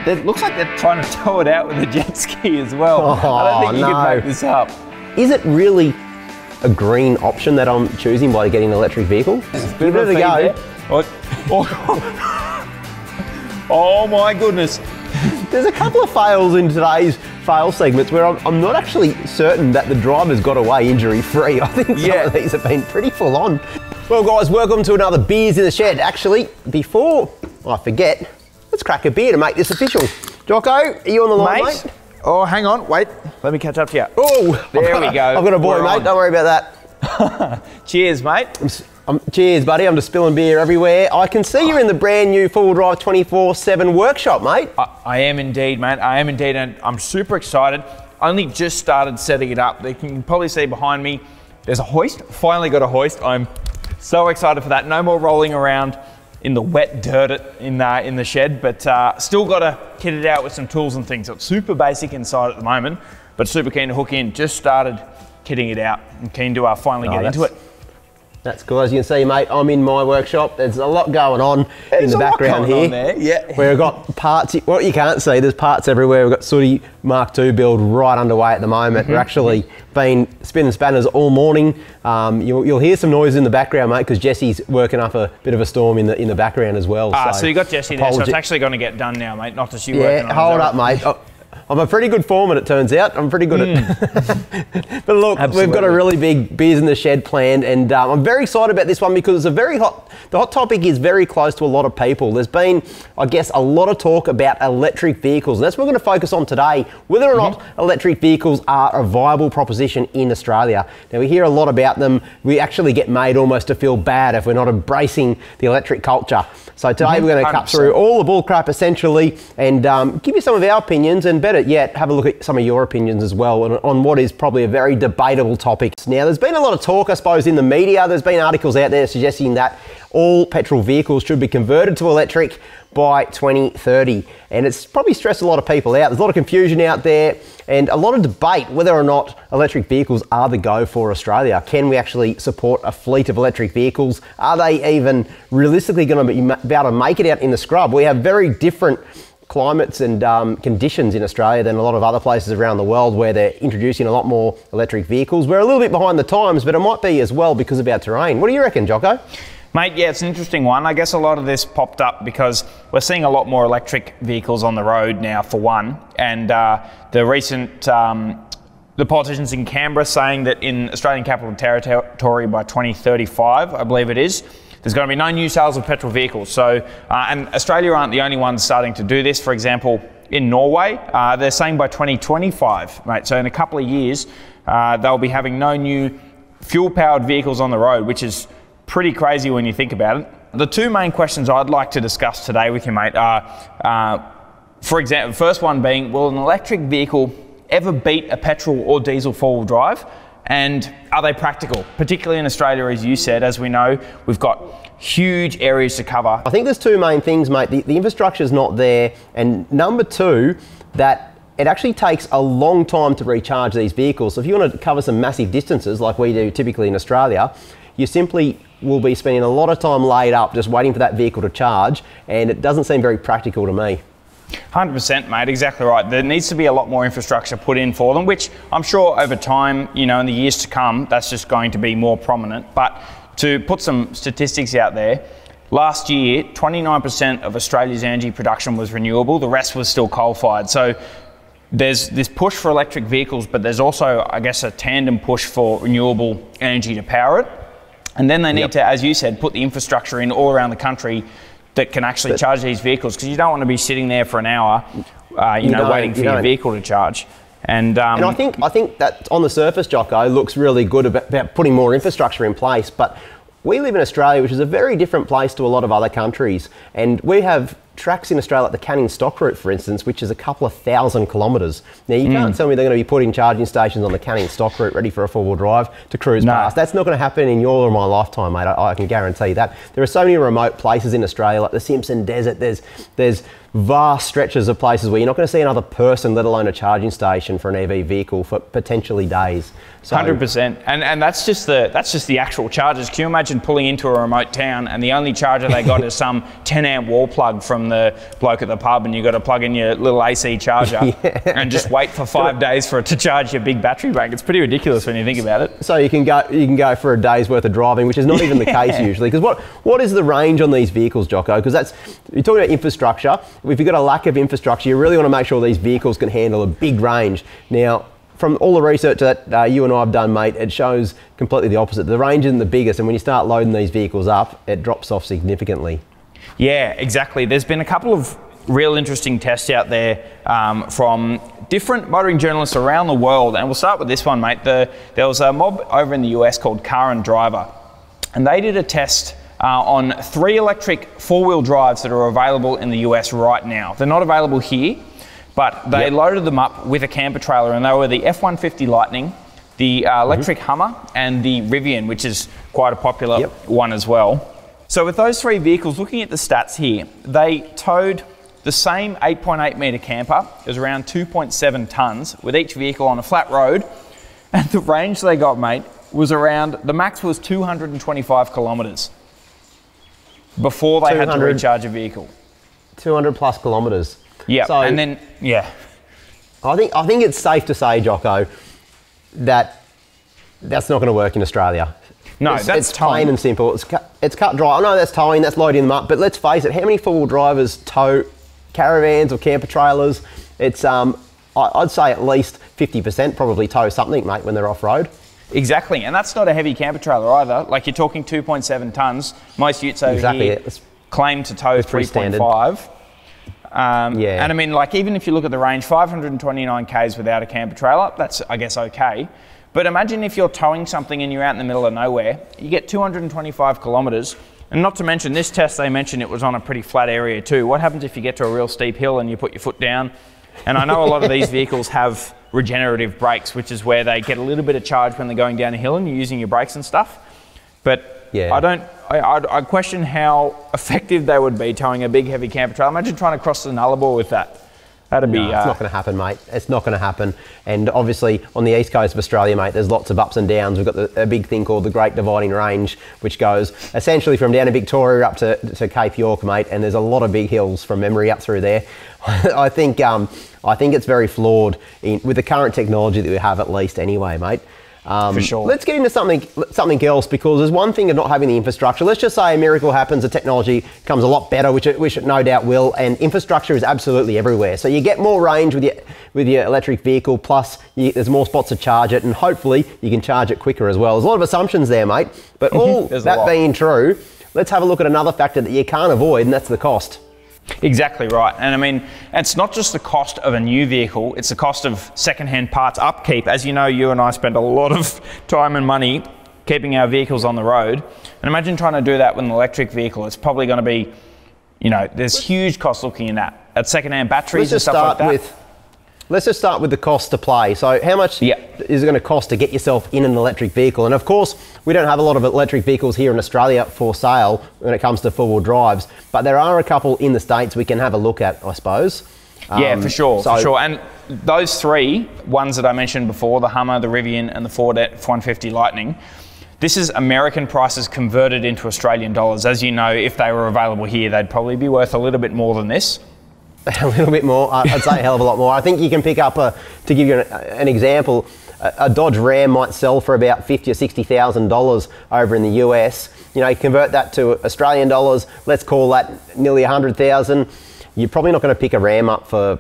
It looks like they're trying to tow it out with a jet ski as well. Oh, I don't think you can make this up. Is it really a green option that I'm choosing by getting an electric vehicle? Give it a go. Oh my goodness. There's a couple of fails in today's fail segments where I'm not actually certain that the driver's got away injury-free. I think some of these have been pretty full on. Well guys, welcome to another Beers in the Shed. Actually, before I forget, let's crack a beer to make this official. Jocko, are you on the line, mate? Oh, hang on, wait. Let me catch up to you. Oh, there we go. I've got a boy, mate. Don't worry about that. Cheers, mate. Cheers, buddy. I'm just spilling beer everywhere. I can see you're in the brand new four-wheel drive 24/7 workshop, mate. I am indeed, mate. I am indeed, and I'm super excited. Only just started setting it up. You can probably see behind me, there's a hoist. Finally got a hoist. I'm so excited for that. No more rolling around in the wet dirt in the shed, but still got to kit it out with some tools and things. So it's super basic inside at the moment, but super keen to hook in. Just started kitting it out and keen to finally get into it. That's cool. As you can see, mate, I'm in my workshop. There's a lot going on in the background here. Yeah. We've got parts, what you can't see, there's parts everywhere. We've got Sooty Mark II build right underway at the moment. We're actually been spinning spanners all morning. You'll hear some noise in the background, mate, because Jesse's working up a bit of a storm in the background as well. So you got Jesse there, so it's actually going to get done now, mate, not just you working on it. Yeah, hold up, mate. I'm a pretty good foreman, it turns out. I'm pretty good at But look, we've got a really big Beers in the Shed planned, and I'm very excited about this one because it's the hot topic is very close to a lot of people. There's been, I guess, a lot of talk about electric vehicles, and that's what we're going to focus on today, whether or not electric vehicles are a viable proposition in Australia. Now, we hear a lot about them. We actually get made almost to feel bad if we're not embracing the electric culture. So today we're going to cut through all the bull crap essentially and give you some of our opinions, and better yet, have a look at some of your opinions as well on what is probably a very debatable topic. Now, there's been a lot of talk, I suppose, in the media. There's been articles out there suggesting that all petrol vehicles should be converted to electric by 2030. And it's probably stressed a lot of people out. There's a lot of confusion out there and a lot of debate whether or not electric vehicles are the go for Australia. Can we actually support a fleet of electric vehicles? Are they even realistically going to be able to make it out in the scrub? We have very different climates and conditions in Australia than a lot of other places around the world where they're introducing a lot more electric vehicles. We're a little bit behind the times, but it might be as well because of our terrain. What do you reckon, Jocko? Mate, yeah, it's an interesting one. I guess a lot of this popped up because we're seeing a lot more electric vehicles on the road now, for one, and the recent the politicians in Canberra saying that in Australian Capital Territory by 2035, I believe it is, there's going to be no new sales of petrol vehicles. So, and Australia aren't the only ones starting to do this. For example, in Norway, they're saying by 2025, mate, so in a couple of years, they'll be having no new fuel-powered vehicles on the road, which is pretty crazy when you think about it. The two main questions I'd like to discuss today with you, mate, are, for example, the first one being, will an electric vehicle ever beat a petrol or diesel four-wheel drive? And are they practical? Particularly in Australia, as you said, as we know, we've got huge areas to cover. I think there's two main things, mate. The infrastructure's not there, and number two, that it actually takes a long time to recharge these vehicles. So if you want to cover some massive distances like we do typically in Australia, you simply will be spending a lot of time laid up just waiting for that vehicle to charge, and it doesn't seem very practical to me. 100%, mate, exactly right. There needs to be a lot more infrastructure put in for them, which I'm sure over time, you know, in the years to come, that's just going to be more prominent. But to put some statistics out there, last year, 29% of Australia's energy production was renewable, the rest was still coal-fired. So there's this push for electric vehicles, but there's also, I guess, a tandem push for renewable energy to power it. And then they need to, as you said, put the infrastructure in all around the country that can actually charge these vehicles, because you don't want to be sitting there for an hour, waiting for your vehicle to charge. And I think that on the surface, Jocko, looks really good about putting more infrastructure in place, but we live in Australia, which is a very different place to a lot of other countries, and we have tracks in Australia like the Canning Stock route, for instance, which is a couple of 1,000 kilometres. Now, you can't tell me they're going to be putting charging stations on the Canning Stock route ready for a four-wheel drive to cruise past. That's not going to happen in your or my lifetime, mate. I can guarantee that. There are so many remote places in Australia, like the Simpson Desert. There's vast stretches of places where you're not going to see another person, let alone a charging station for an EV vehicle for potentially days. So, 100%, and that's just the actual chargers. Can you imagine pulling into a remote town and the only charger they got is some 10 amp wall plug from the bloke at the pub and you've got to plug in your little AC charger and just wait for 5 days for it to charge your big battery bank. It's pretty ridiculous when you think about it. So you can go for a day's worth of driving, which is not even the case usually. Because what is the range on these vehicles, Jocko? Because you're talking about infrastructure. If you've got a lack of infrastructure, you really want to make sure these vehicles can handle a big range. Now, from all the research that you and I have done, mate, it shows completely the opposite. The range isn't the biggest, and when you start loading these vehicles up, it drops off significantly. Yeah, exactly. There's been a couple of real interesting tests out there from different motoring journalists around the world, and we'll start with this one, mate. There was a mob over in the US called Car and Driver, and they did a test on 3 electric 4-wheel drives that are available in the US right now. They're not available here, but they loaded them up with a camper trailer, and they were the F-150 Lightning, the electric Hummer, and the Rivian, which is quite a popular one as well. So with those 3 vehicles, looking at the stats here, they towed the same 8.8 metre camper. It was around 2.7 tonnes with each vehicle on a flat road, and the range they got, mate, was around, the max was 225 kilometres before they had to recharge a vehicle. 200 plus kilometres. Yeah, so, and then, I think it's safe to say, Jocko, that's not going to work in Australia. No, it's plain and simple. It's cut dry. I know that's towing, that's loading them up, but let's face it, how many 4-wheel drivers tow caravans or camper trailers? It's, I'd say at least 50% probably tow something, mate, when they're off-road. Exactly, and that's not a heavy camper trailer either. Like, you're talking 2.7 tonnes. Most utes over here claim to tow 3.5. And I mean, like, even if you look at the range, 529 Ks without a camper trailer, that's, I guess, okay. But imagine if you're towing something and you're out in the middle of nowhere, you get 225 kilometres, and not to mention this test, they mentioned it was on a pretty flat area too. What happens if you get to a real steep hill and you put your foot down? And I know a lot of these vehicles have regenerative brakes, which is where they get a little bit of charge when they're going down a hill and you're using your brakes and stuff. But I question how effective they would be towing a big heavy camper trailer. Imagine trying to cross the Nullarbor with that. That'd be... it's not going to happen, mate. It's not going to happen. And obviously on the east coast of Australia, mate, there's lots of ups and downs. We've got a big thing called the Great Dividing Range, which goes essentially from down to Victoria up to Cape York, mate. And there's a lot of big hills from memory up through there. I think it's very flawed with the current technology that we have, at least anyway, mate. For sure. Let's get into something else, because there's one thing of not having the infrastructure. Let's just say a miracle happens, the technology comes a lot better, which it no doubt will, and infrastructure is absolutely everywhere. So you get more range with your electric vehicle, plus there's more spots to charge it, and hopefully you can charge it quicker as well. There's a lot of assumptions there, mate. But all that being true, let's have a look at another factor that you can't avoid, and that's the cost. Exactly right. And I mean, it's not just the cost of a new vehicle, it's the cost of second-hand parts upkeep. As you know, you and I spend a lot of time and money keeping our vehicles on the road. And imagine trying to do that with an electric vehicle. It's probably going to be, there's huge costs looking at second-hand batteries and stuff like that. Let's just start with the cost to play. So how much is it going to cost to get yourself in an electric vehicle? And of course, we don't have a lot of electric vehicles here in Australia for sale when it comes to 4-wheel drives, but there are a couple in the States we can have a look at, I suppose. Yeah, for sure. And those 3 ones that I mentioned before, the Hummer, the Rivian, and the Ford F-150 Lightning, this is American prices converted into Australian dollars. As you know, if they were available here, they'd probably be worth a little bit more than this. A little bit more. I'd say a hell of a lot more. I think you can pick up, to give you an example, a Dodge Ram might sell for about $50,000 or $60,000 over in the US. You convert that to Australian dollars, let's call that nearly 100,000. You're probably not going to pick a Ram up for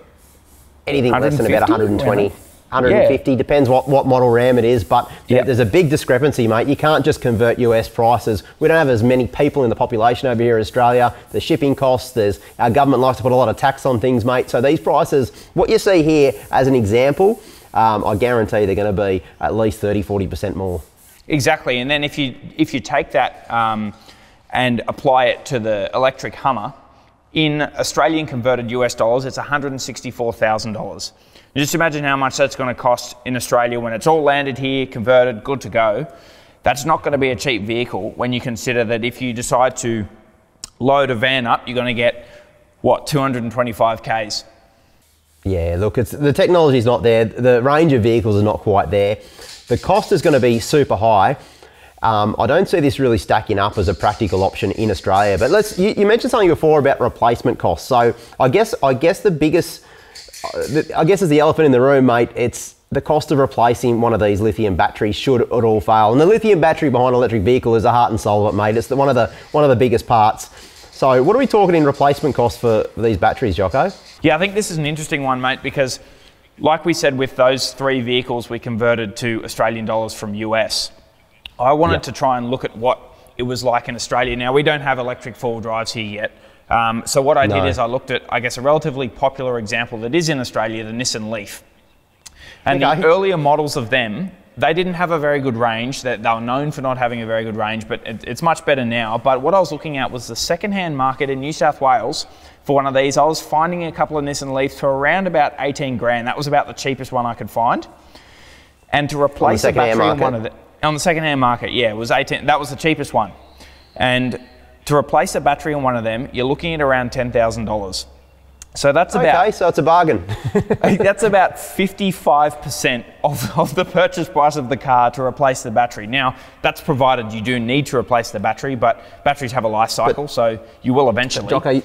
anything less than about 120. 150, depends what model Ram it is, but there's a big discrepancy, mate. You can't just convert US prices. We don't have as many people in the population over here in Australia. The shipping costs, our government likes to put a lot of tax on things, mate. So these prices, what you see here as an example, I guarantee they're going to be at least 30-40% more. Exactly, and then if you take that and apply it to the electric Hummer, in Australian converted US dollars, it's $164,000. Just imagine how much that's going to cost in Australia when it's all landed here, converted, good to go. That's not going to be a cheap vehicle when you consider that if you decide to load a van up, you're going to get, 225 Ks. Yeah, look, the technology's not there. The range of vehicles is not quite there. The cost is going to be super high. I don't see this really stacking up as a practical option in Australia. But you mentioned something before about replacement costs. So I guess the biggest, I guess, is the elephant in the room, mate. It's the cost of replacing one of these lithium batteries should it all fail. And the lithium battery behind an electric vehicle is the heart and soul of it, mate. It's one of the biggest parts. So what are we talking in replacement costs for these batteries, Jocko? Yeah, I think this is an interesting one, mate, because like we said, with those 3 vehicles we converted to Australian dollars from US, I wanted to try and look at what it was like in Australia. Now, we don't have electric 4-wheel drives here yet. So what I did is I looked at, I guess, a relatively popular example that is in Australia, the Nissan Leaf. And the earlier models of them, they didn't have a very good range. They were known for not having a very good range, but it's much better now. But what I was looking at was the second-hand market in New South Wales for one of these. I was finding a couple of Nissan Leafs for around about 18 grand. That was about the cheapest one I could find. And to replace the battery in one of the... On the second-hand market, yeah, it was 18. That was the cheapest one. And to replace a battery in one of them, you're looking at around $10,000. So that's about... Okay, so it's a bargain. That's about 55% of the purchase price of the car to replace the battery. Now, that's provided you do need to replace the battery, but batteries have a life cycle, so you will eventually. Jocko,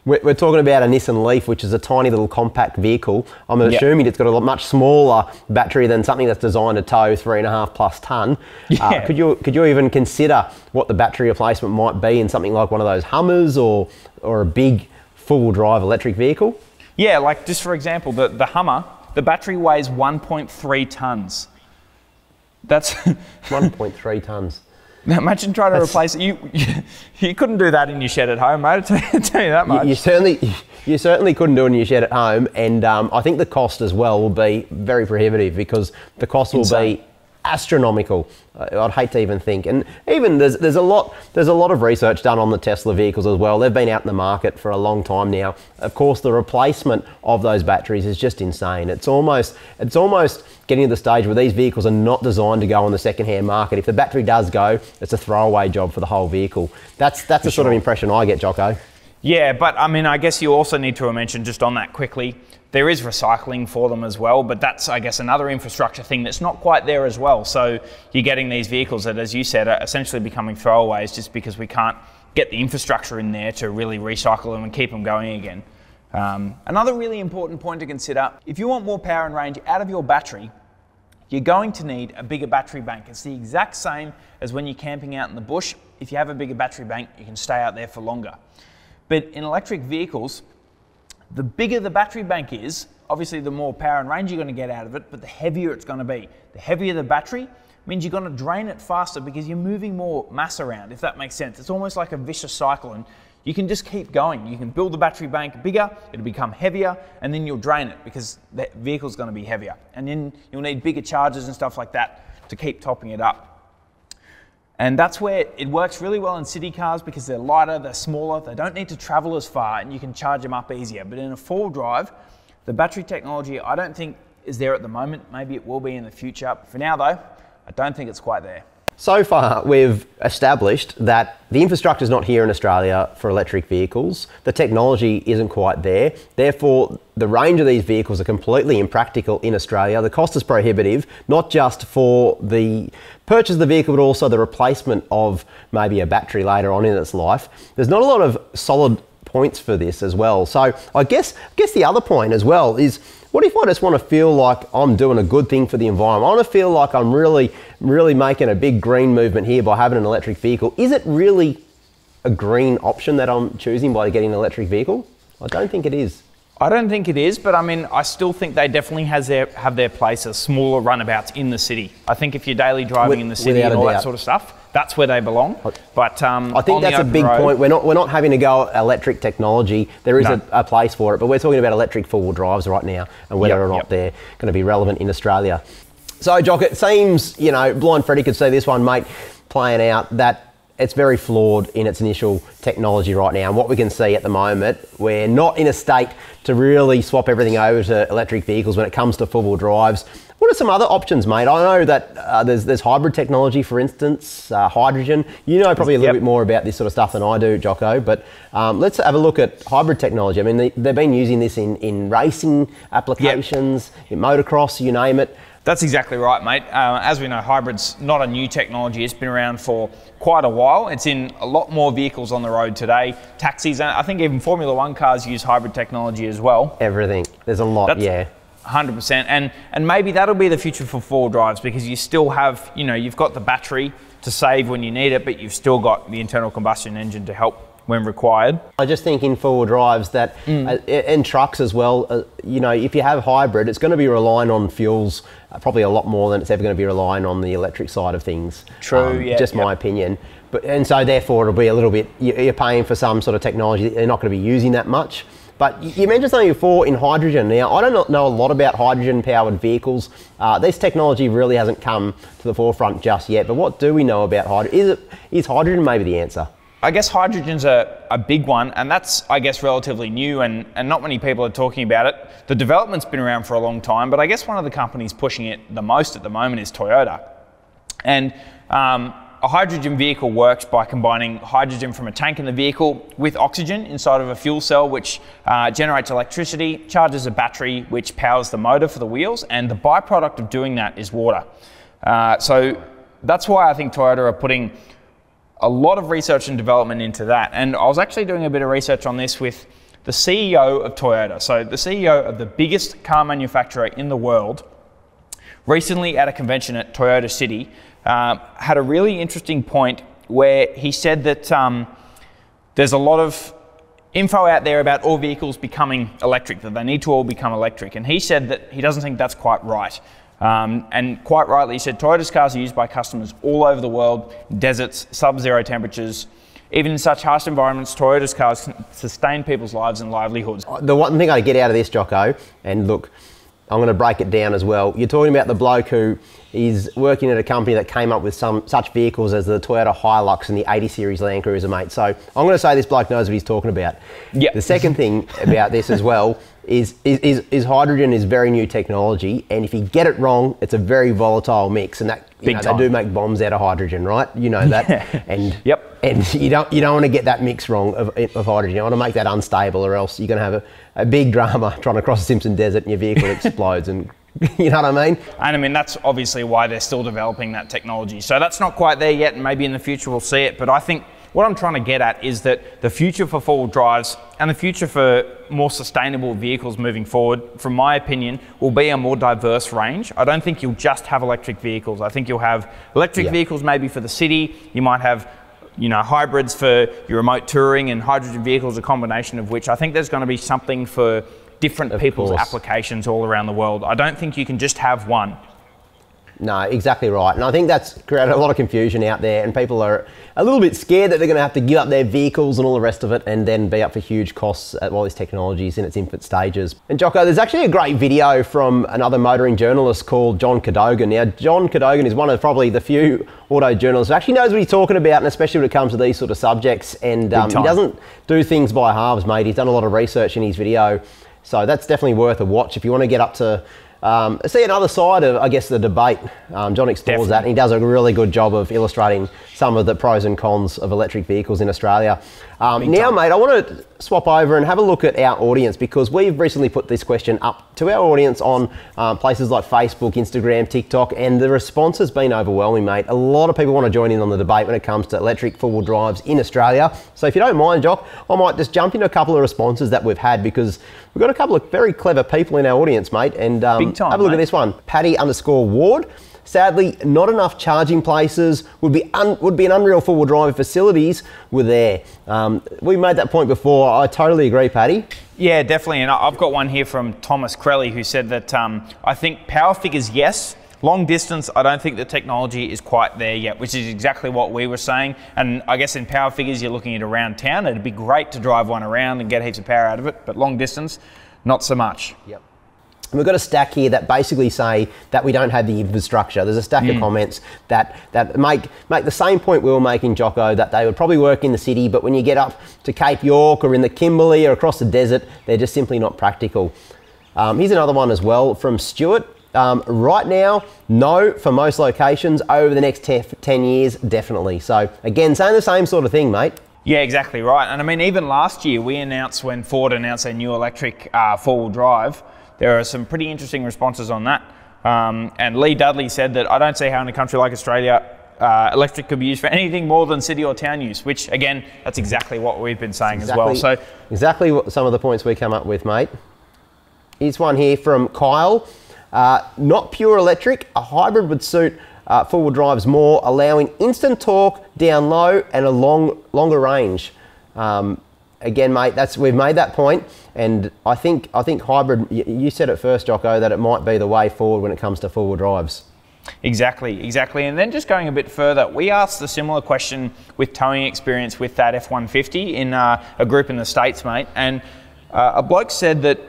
we're talking about a Nissan Leaf, which is a tiny little compact vehicle. I'm assuming it's got a much smaller battery than something that's designed to tow 3.5+ tonne. Yeah. Could you even consider what the battery replacement might be in something like one of those Hummers or a big four-wheel drive electric vehicle? Yeah, like just for example, the Hummer, the battery weighs 1.3 tonnes. That's 1.3 tonnes. Now imagine trying to replace it. You couldn't do that in your shed at home, mate. I'll tell you that much. You certainly couldn't do it in your shed at home, and I think the cost as well will be very prohibitive because the cost will be astronomical. I'd hate to even think. And even there's a lot of research done on the Tesla vehicles as well. They've been out in the market for a long time now. Of course, the replacement of those batteries is just insane. It's almost getting to the stage where these vehicles are not designed to go on the second-hand market. If the battery does go, it's a throwaway job for the whole vehicle. That's the sort of impression I get, Jocko. Yeah, but I mean, I guess you also need to mention just on that quickly, there is recycling for them as well, but that's, I guess, another infrastructure thing that's not quite there as well. So you're getting these vehicles that, as you said, are essentially becoming throwaways just because we can't get the infrastructure in there to really recycle them and keep them going again. Another really important point to consider, if you want more power and range out of your battery, you're going to need a bigger battery bank. It's the exact same as when you're camping out in the bush. If you have a bigger battery bank, you can stay out there for longer. But in electric vehicles, the bigger the battery bank is, obviously the more power and range you're going to get out of it, but the heavier it's going to be. The heavier the battery means you're going to drain it faster because you're moving more mass around, if that makes sense. It's almost like a vicious cycle, and you can just keep going. You can build the battery bank bigger, it'll become heavier, and then you'll drain it because the vehicle's going to be heavier. And then you'll need bigger chargers and stuff like that to keep topping it up. And that's where it works really well in city cars because they're lighter, they're smaller, they don't need to travel as far, and you can charge them up easier. But in a four-wheel drive, the battery technology I don't think is there at the moment. Maybe it will be in the future. But for now though, I don't think it's quite there. So far, we've established that the infrastructure is not here in Australia for electric vehicles. The technology isn't quite there. Therefore, the range of these vehicles are completely impractical in Australia. The cost is prohibitive, not just for the purchase of the vehicle, but also the replacement of maybe a battery later on in its life. There's not a lot of solid points for this as well. So I guess the other point as well is, what if I just want to feel like I'm doing a good thing for the environment? I want to feel like I'm really making a big green movement here by having an electric vehicle. Is it really a green option that I'm choosing by getting an electric vehicle? I don't think it is. I don't think it is, but I mean, I still think they definitely have their place as smaller runabouts in the city. I think if you're daily driving in the city and all that sort of stuff, that's where they belong. But I think that's a big point. We're not having to go electric technology. There is a place for it, but we're talking about electric four-wheel drives right now and whether or not they're going to be relevant in Australia. So, Jock, it seems, Blind Freddy could see this one, mate, playing out, that it's very flawed in its initial technology right now. And what we can see at the moment, we're not in a state to really swap everything over to electric vehicles when it comes to four-wheel drives. What are some other options, mate? I know that there's hybrid technology, for instance, hydrogen. You know probably a little bit more about this sort of stuff than I do, Jocko, but let's have a look at hybrid technology. I mean, they've been using this in racing applications, in motocross, you name it. That's exactly right, mate. As we know, hybrid's not a new technology. It's been around for quite a while. It's in a lot more vehicles on the road today. Taxis, I think even Formula One cars use hybrid technology as well. Everything. There's a lot, That's yeah. 100%. And maybe that'll be the future for four-wheel drives, because you still have, you know, you've got the battery to save when you need it, but you've still got the internal combustion engine to help when required. I just think in four-wheel drives that, and trucks as well, you know, if you have hybrid, it's going to be relying on fuels probably a lot more than it's ever going to be relying on the electric side of things. True, yeah. Just my opinion. And so therefore it'll be a little bit, you're paying for some sort of technology that you're not going to be using that much. But you mentioned something before in hydrogen. Now, I don't know a lot about hydrogen-powered vehicles. This technology really hasn't come to the forefront just yet, but what do we know about hydrogen? Is hydrogen maybe the answer? I guess hydrogen's a big one, and that's, I guess, relatively new, and not many people are talking about it. The development's been around for a long time, but I guess one of the companies pushing it the most at the moment is Toyota. And a hydrogen vehicle works by combining hydrogen from a tank in the vehicle with oxygen inside of a fuel cell, which generates electricity, charges a battery, which powers the motor for the wheels, and the byproduct of doing that is water. So that's why I think Toyota are putting a lot of research and development into that. And I was actually doing a bit of research on this with the CEO of Toyota. So the CEO of the biggest car manufacturer in the world, recently at a convention at Toyota City, had a really interesting point where he said that there's a lot of info out there about all vehicles becoming electric, that they need to all become electric. And he said that he doesn't think that's quite right. And quite rightly, he said Toyota's cars are used by customers all over the world, deserts, sub-zero temperatures. Even in such harsh environments, Toyota's cars can sustain people's lives and livelihoods. The one thing I get out of this, Jocko, and look, I'm going to break it down as well. You're talking about the bloke who is working at a company that came up with some such vehicles as the Toyota Hilux and the 80 Series Land Cruiser, mate. So I'm going to say this bloke knows what he's talking about. Yep. The second thing about this as well is hydrogen is very new technology, and if you get it wrong, it's a very volatile mix, and that they do make bombs out of hydrogen, right? You know that. And yep. And you don't want to get that mix wrong of hydrogen. You want to make that unstable, or else you're going to have a big drama trying to cross the Simpson Desert and your vehicle explodes, and you know what I mean? And I mean, that's obviously why they're still developing that technology. So that's not quite there yet, and maybe in the future we'll see it. But I think what I'm trying to get at is that the future for four-wheel drives and the future for more sustainable vehicles moving forward, from my opinion, will be a more diverse range. I don't think you'll just have electric vehicles. I think you'll have electric vehicles maybe for the city. You might have, you know, hybrids for your remote touring, and hydrogen vehicles, a combination of which. I think there's going to be something for different people's applications all around the world. I don't think you can just have one. No, exactly right. And I think that's created a lot of confusion out there, and people are a little bit scared that they're going to have to give up their vehicles and all the rest of it, and then be up for huge costs while this technology is in its infant stages. And Jocko, there's actually a great video from another motoring journalist called John Cadogan. Now, John Cadogan is one of probably the few auto journalists who actually knows what he's talking about, and especially when it comes to these sort of subjects. And he doesn't do things by halves, mate. He's done a lot of research in his video. So that's definitely worth a watch if you want to get up to see another side of, I guess, the debate. John explores that, and he does a really good job of illustrating some of the pros and cons of electric vehicles in Australia. Now, mate, I want to swap over and have a look at our audience, because we've recently put this question up to our audience on places like Facebook, Instagram, TikTok, and the response has been overwhelming, mate. A lot of people want to join in on the debate when it comes to electric four-wheel drives in Australia. So if you don't mind, Jock, I might just jump into a couple of responses that we've had, because we've got a couple of very clever people in our audience, mate. And have a look at this one. Patty_Ward. Sadly, not enough charging places. Would be an unreal four-wheel drive if facilities were there. We made that point before. I totally agree, Paddy. Yeah, definitely. And I've got one here from Thomas Crelly, who said that I think power figures, yes. Long distance, I don't think the technology is quite there yet, which is exactly what we were saying. And I guess in power figures, you're looking at around town. It'd be great to drive one around and get heaps of power out of it, but long distance, not so much. Yep. And we've got a stack here that basically say that we don't have the infrastructure. There's a stack of comments that make the same point we were making, Jocko, that they would probably work in the city, but when you get up to Cape York or in the Kimberley or across the desert, they're just simply not practical. Here's another one as well from Stuart. Right now, no for most locations. Over the next 10 years, definitely. So again, saying the same sort of thing, mate. Yeah, exactly right. And I mean, even last year, when Ford announced their new electric four-wheel drive, there are some pretty interesting responses on that. And Lee Dudley said that I don't see how in a country like Australia electric could be used for anything more than city or town use, which again, that's exactly what we've been saying as well. So exactly what some of the points we come up with, mate. Here's one here from Kyle. Not pure electric, a hybrid would suit four-wheel drives more, allowing instant torque down low and a longer range. Again, mate, we've made that point, and I think hybrid. You said it first, Jocko, that it might be the way forward when it comes to four-wheel drives. Exactly. And then just going a bit further, we asked a similar question with towing experience with that F-150 in a group in the States, mate, and a bloke said that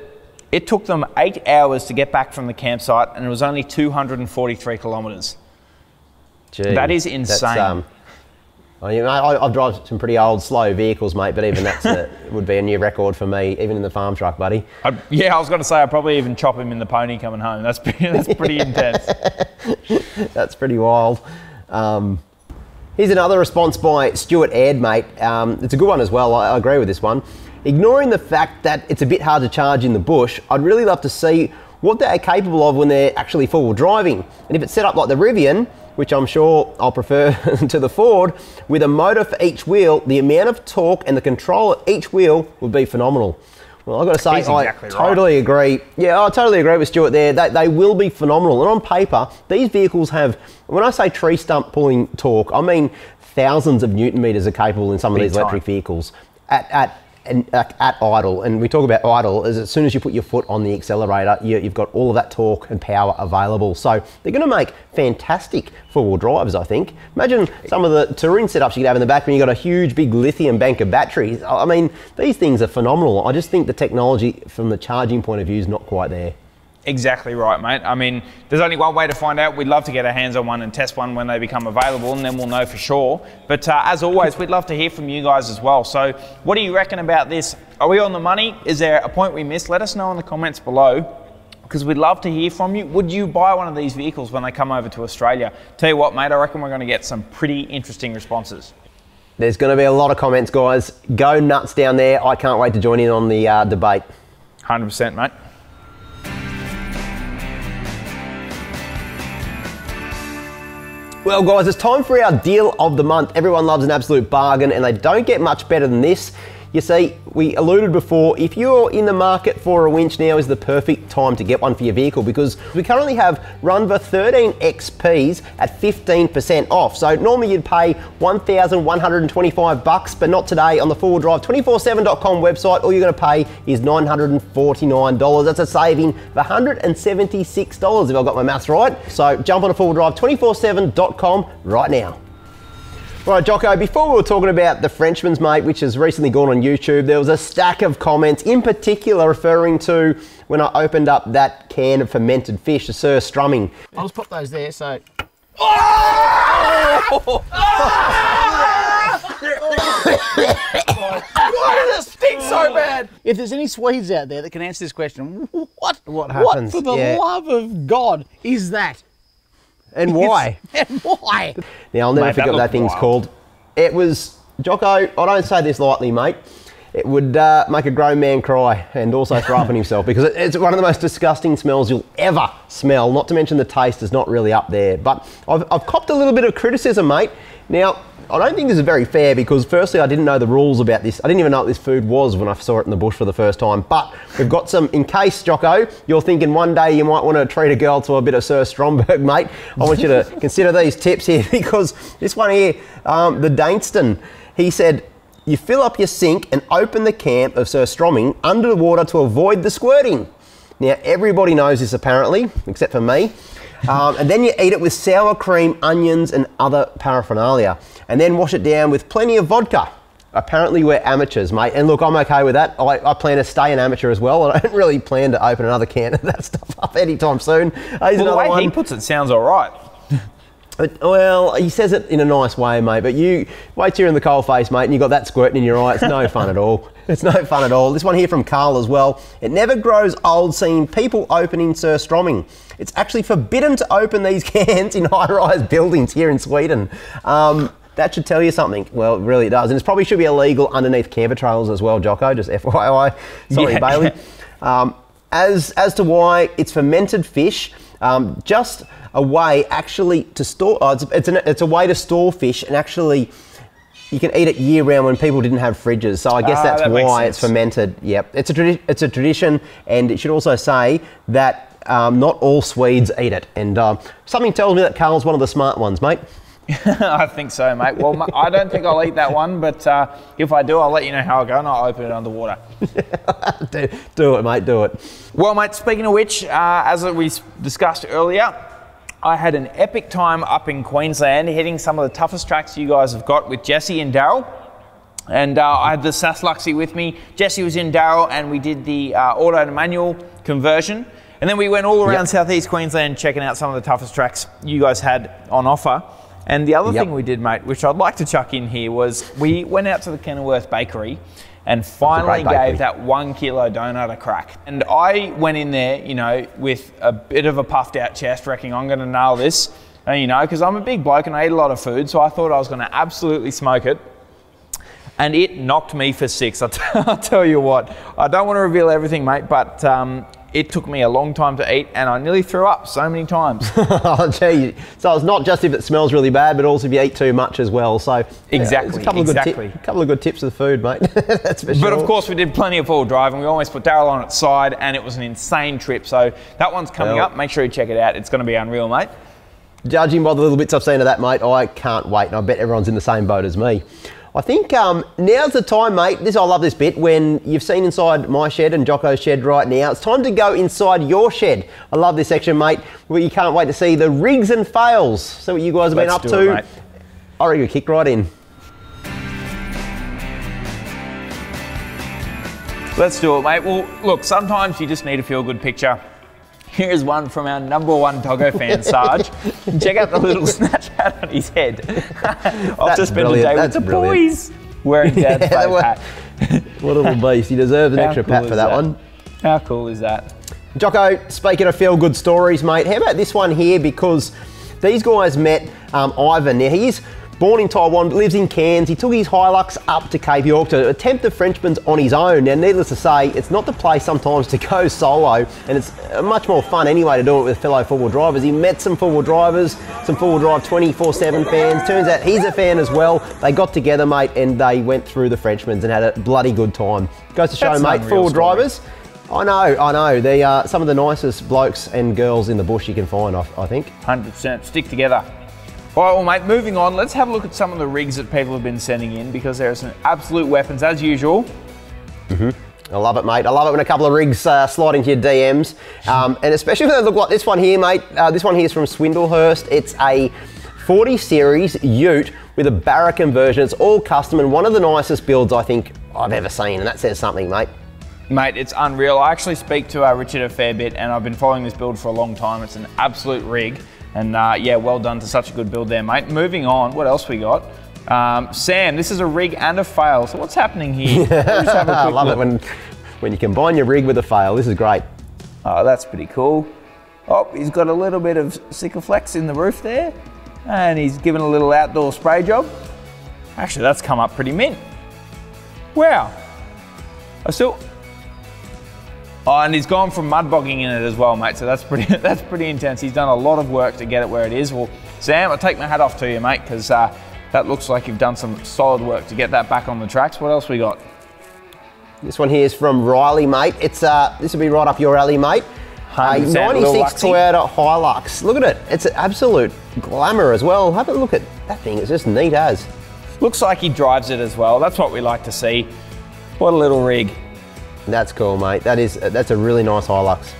it took them 8 hours to get back from the campsite, and it was only 243 kilometres. Gee, that is insane. I've driven some pretty old, slow vehicles, mate, but even that would be a new record for me, even in the farm truck, buddy. I was going to say I'd probably even chop him in the pony coming home. That's pretty intense. That's pretty wild. Here's another response by Stuart Aird, mate. It's a good one as well. I agree with this one. Ignoring the fact that it's a bit hard to charge in the bush, I'd really love to see what they're capable of when they're actually four-wheel driving. And if it's set up like the Rivian, which I'm sure I'll prefer to the Ford, with a motor for each wheel, the amount of torque and the control at each wheel would be phenomenal. Well, I've got to say, I totally agree. Yeah, I totally agree with Stuart there. They will be phenomenal. And on paper, these vehicles have, when I say tree stump pulling torque, I mean thousands of Newton meters are capable in some of these electric vehicles at idle. And we talk about idle as soon as you put your foot on the accelerator, you've got all of that torque and power available. So they're going to make fantastic four-wheel drives, I think. Imagine some of the touring setups you could have in the back when you've got a huge big lithium bank of batteries. I mean, these things are phenomenal. I just think the technology from the charging point of view is not quite there. Exactly right, mate. I mean, there's only one way to find out. We'd love to get our hands on one and test one when they become available, and then we'll know for sure. But as always, we'd love to hear from you guys as well. So what do you reckon about this? Are we on the money? Is there a point we missed? Let us know in the comments below, because we'd love to hear from you. Would you buy one of these vehicles when they come over to Australia? Tell you what, mate, I reckon we're going to get some pretty interesting responses. There's going to be a lot of comments, guys. Go nuts down there. I can't wait to join in on the debate. 100%, mate. Well, guys, it's time for our deal of the month. Everyone loves an absolute bargain, and they don't get much better than this. You see, we alluded before, if you're in the market for a winch, now is the perfect time to get one for your vehicle, because we currently have Runva 13 XPs at 15% off. So normally you'd pay $1,125, but not today on the 4wheeldrive247.com website. All you're going to pay is $949. That's a saving of $176 if I've got my maths right. So jump on to 4wheeldrive247.com right now. Right, Jocko, before we were talking about the Frenchman's, mate, which has recently gone on YouTube, there was a stack of comments, in particular referring to when I opened up that can of fermented fish, the Sir Strumming. I'll just pop those there, so... Why does it stink so bad? If there's any Swedes out there that can answer this question, what happens? What for the love of God is that? And why? And why? Now, I'll never forget what that thing's called. It was, Jocko, I don't say this lightly, mate. It would make a grown man cry and also throw up on himself, because it's one of the most disgusting smells you'll ever smell, not to mention the taste is not really up there. But I've copped a little bit of criticism, mate. Now, I don't think this is very fair, because firstly, I didn't know the rules about this. I didn't even know what this food was when I saw it in the bush for the first time. But we've got some, in case, Jocko, you're thinking one day you might want to treat a girl to a bit of Sir Stromberg, mate. I want you to consider these tips here, because this one here, the Dainston, he said, you fill up your sink and open the can of Sir Stroming under the water to avoid the squirting. Now, everybody knows this apparently, except for me. And then you eat it with sour cream, onions and other paraphernalia. And then wash it down with plenty of vodka. Apparently we're amateurs, mate. And look, I'm okay with that. I plan to stay an amateur as well. I don't really plan to open another can of that stuff up anytime soon. Well, the way he puts it sounds all right. Well, he says it in a nice way, mate, but you wait till you're in the coal face, mate, and you got that squirting in your eye. It's no fun at all. It's no fun at all. This one here from Carl as well. It never grows old seeing people opening Sir Stroming. It's actually forbidden to open these cans in high-rise buildings here in Sweden. That should tell you something. Well, it really does. And it probably should be illegal underneath camper trailers as well, Jocko, just FYI. Sorry, yeah. Bailey. As to why it's fermented fish, Just a way actually to store, it's a way to store fish and actually you can eat it year round when people didn't have fridges. So I guess that's why it's fermented. Yep, it's a tradition, and it should also say that not all Swedes eat it. And something tells me that Carl's one of the smart ones, mate. I think so, mate. Well, I don't think I'll eat that one, but if I do, I'll let you know how I go and I'll open it underwater. Do it, mate, do it. Well, mate, speaking of which, as we discussed earlier, I had an epic time up in Queensland hitting some of the toughest tracks you guys have got with Jesse and Daryl. And I had the SAS Luxie with me. Jesse was in Daryl and we did the auto to manual conversion. And then we went all around southeast Queensland checking out some of the toughest tracks you guys had on offer. And the other thing we did, mate, which I'd like to chuck in here, was we went out to the Kenilworth Bakery and finally gave that 1 kilo donut a crack. And I went in there, you know, with a bit of a puffed out chest, reckoning I'm going to nail this, and, you know, because I'm a big bloke and I eat a lot of food, so I thought I was going to absolutely smoke it. And it knocked me for 6. I'll tell you what, I don't want to reveal everything, mate, but it took me a long time to eat and I nearly threw up so many times. I'll tell you. So it's not just if it smells really bad, but also if you eat too much as well. So exactly, a couple of good tips of the food, mate. That's for sure. But of course we did plenty of four-wheel drive and we almost put Daryl on its side and it was an insane trip. So that one's coming up. Make sure you check it out. It's going to be unreal, mate. Judging by the little bits I've seen of that, mate, I can't wait. And I bet everyone's in the same boat as me. I think now's the time, mate. I love this bit, when you've seen inside my shed and Jocko's shed right now. It's time to go inside your shed. I love this section, mate, where you can't wait to see the rigs and fails. So what you guys have been up to. It, I reckon we kick right in. Let's do it, mate. Well, look, sometimes you just need a feel-good picture. Here's one from our #1 doggo fan, Sarge. Check out the little Snapchat on his head. I've just spent a day with the boys wearing Dad's favourite hat. What a little beast. He deserves an extra pat for that one. How cool is that? Jocko, speaking of feel-good stories, mate, how about this one here? Because these guys met Ivan. Now, he's born in Taiwan, but lives in Cairns. He took his Hilux up to Cape York to attempt the Frenchman's on his own. Now, needless to say, it's not the place sometimes to go solo, and it's much more fun anyway to do it with fellow four-wheel drivers. He met some four-wheel drivers, some four-wheel drive 24/7 fans. Turns out he's a fan as well. They got together, mate, and they went through the Frenchman's and had a bloody good time. Goes to show, mate, four-wheel drivers. I know. They are some of the nicest blokes and girls in the bush you can find, I think. 100%. Stick together. All right, well, mate, moving on, let's have a look at some of the rigs that people have been sending in, because there are some absolute weapons, as usual. I love it, mate. I love it when a couple of rigs slide into your DMs. And especially when they look like this one here, mate. This one here is from Swindlehurst. It's a 40 series ute with a Barra conversion. It's all custom and one of the nicest builds I think I've ever seen, and that says something, mate. Mate, it's unreal. I actually speak to Richard a fair bit, and I've been following this build for a long time. It's an absolute rig. And yeah, well done to such a good build there, mate. Moving on, what else we got? Sam, this is a rig and a fail. So what's happening here? Let's have a quick I love it when you combine your rig with a fail. This is great. Oh, that's pretty cool. Oh, he's got a little bit of Sikaflex in the roof there. And he's given a little outdoor spray job. Actually, that's come up pretty mint. Wow. Oh, and he's gone from mud bogging in it as well, mate. So that's pretty intense. He's done a lot of work to get it where it is. Well, Sam, I take my hat off to you, mate, because that looks like you've done some solid work to get that back on the tracks. What else we got? This one here is from Riley, mate. It's this will be right up your alley, mate. A 96 Toyota Hilux. Look at it. It's an absolute glamour as well. Have a look at that thing. It's just neat as. Looks like he drives it as well. That's what we like to see. What a little rig. That's cool, mate. That's a really nice Hilux.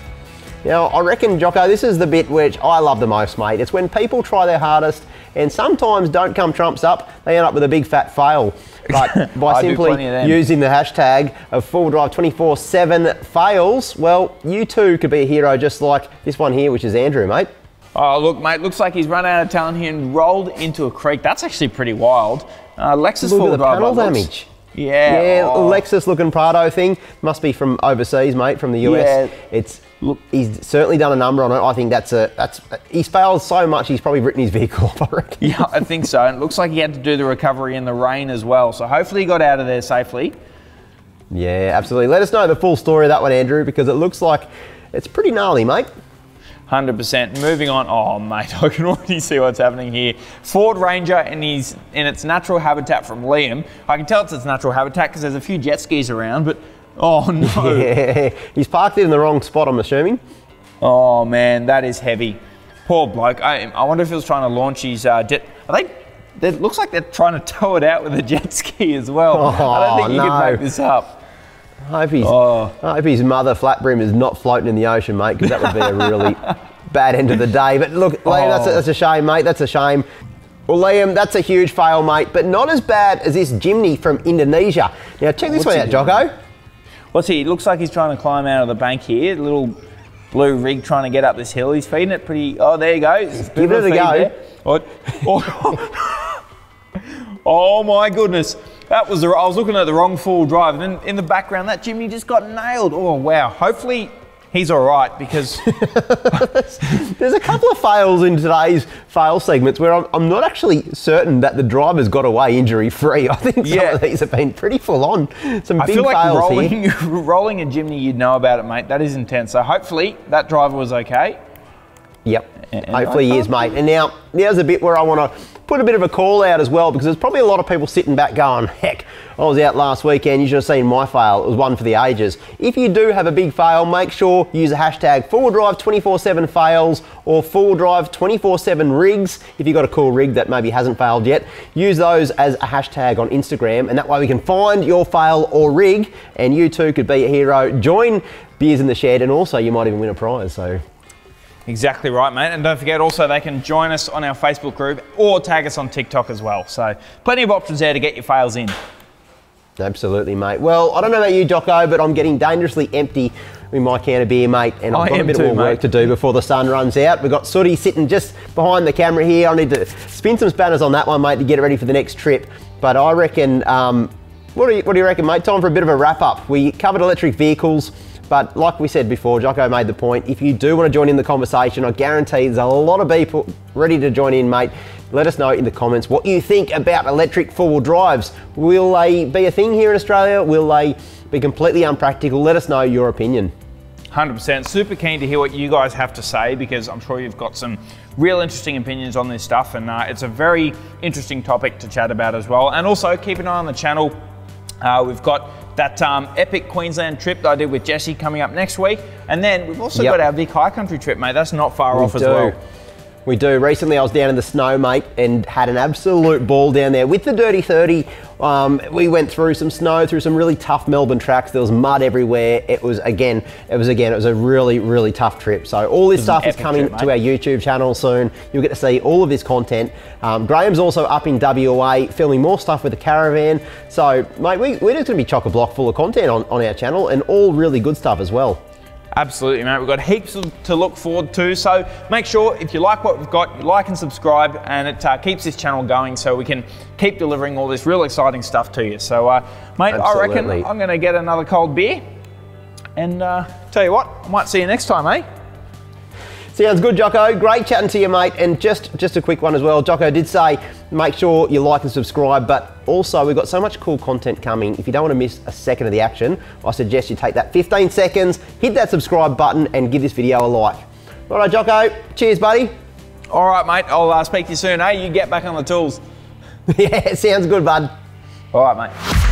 Now, I reckon, Jocko, this is the bit which I love the most, mate. It's when people try their hardest and sometimes don't come trumps up, they end up with a big fat fail. But by simply using the hashtag of Full Drive 24/7 fails, well, you too could be a hero just like this one here, which is Andrew, mate. Oh, look, mate, looks like he's run out of talent here and rolled into a creek. That's actually pretty wild. Lexus Look full at the panel damage. Yeah, Lexus looking Prado thing. Must be from overseas, mate, from the US. Yeah. He's certainly done a number on it. I think he's failed so much he's probably written his vehicle off, I reckon. Yeah, I think so. And it looks like he had to do the recovery in the rain as well. So hopefully he got out of there safely. Yeah, absolutely. Let us know the full story of that one, Andrew, because it looks like it's pretty gnarly, mate. 100%. Moving on. Oh, mate, I can already see what's happening here. Ford Ranger, and he's in its natural habitat from Liam. I can tell it's its natural habitat because there's a few jet skis around, but oh no. Yeah, he's parked it in the wrong spot, I'm assuming. Oh man, that is heavy. Poor bloke. I wonder if he was trying to launch his jet. It looks like they're trying to tow it out with a jet ski as well. Oh, I don't think you no. can make this up. I hope his mother flat brim is not floating in the ocean, mate, because that would be a really bad end of the day. But look, Liam, that's a shame, mate. That's a shame. Well, Liam, that's a huge fail, mate, but not as bad as this Jimny from Indonesia. Now, check this one out, Jocko. What's he? It looks like he's trying to climb out of the bank here. A little blue rig trying to get up this hill. He's feeding it pretty... Oh, there you go. Give it a go. Oh, my goodness. I was looking at the wrong full drive, and then in the background, that Jimny just got nailed. Oh, wow. Hopefully he's all right, because... There's a couple of fails in today's fail segments where I'm not actually certain that the driver's got away injury-free. I think some of these have been pretty full-on. Some big fails here. Rolling a Jimny, you'd know about it, mate. That is intense. So hopefully that driver was okay. Yep, and hopefully he is, mate. And now, there's a bit where I want to put a bit of a call out as well, because there's probably a lot of people sitting back going, heck, I was out last weekend, you should have seen my fail. It was one for the ages. If you do have a big fail, make sure you use the hashtag four-wheel drive 24/7 fails or four-wheel drive 24/7 rigs. If you've got a cool rig that maybe hasn't failed yet, use those as a hashtag on Instagram, and that way we can find your fail or rig, and you too could be a hero. Join Beers in the Shed, and also you might even win a prize. So. Exactly right, mate. And don't forget also they can join us on our Facebook group or tag us on TikTok as well. So plenty of options there to get your fails in. Absolutely, mate. Well, I don't know about you, Jocko, but I'm getting dangerously empty in my can of beer, mate, and I've got a bit more work to do before the sun runs out. We've got Sooty sitting just behind the camera here. I need to spin some spanners on that one, mate, to get it ready for the next trip. But I reckon, what do you reckon, mate? Time for a bit of a wrap-up. We covered electric vehicles. But like we said before, Jocko made the point, if you do want to join in the conversation, I guarantee there's a lot of people ready to join in, mate. Let us know in the comments what you think about electric four-wheel drives. Will they be a thing here in Australia? Will they be completely unpractical? Let us know your opinion. 100%. Super keen to hear what you guys have to say, because I'm sure you've got some real interesting opinions on this stuff, and it's a very interesting topic to chat about as well. And also keep an eye on the channel. We've got that epic Queensland trip that I did with Jesse coming up next week. And then we've also got our Vic High Country trip, mate. That's not far off as well. We do. Recently I was down in the snow, mate, and had an absolute ball down there with the Dirty 30. We went through some snow, through some really tough Melbourne tracks. There was mud everywhere. It was a really, really tough trip. So all this stuff is coming to our YouTube channel soon. You'll get to see all of this content. Graham's also up in WA filming more stuff with the caravan. So, mate, we're just going to be chock-a-block full of content on our channel, and all really good stuff as well. Absolutely, mate. We've got heaps to look forward to. So make sure if you like what we've got, you like and subscribe, and it keeps this channel going so we can keep delivering all this real exciting stuff to you. So, mate, I reckon I'm going to get another cold beer. And tell you what, I might see you next time, eh? Sounds good, Jocko. Great chatting to you, mate. And just a quick one as well. Jocko did say, make sure you like and subscribe, but also we've got so much cool content coming. If you don't want to miss a second of the action, I suggest you take that 15 seconds, hit that subscribe button, and give this video a like. All right, Jocko. Cheers, buddy. All right, mate. I'll speak to you soon, eh? You get back on the tools. Yeah, sounds good, bud. All right, mate.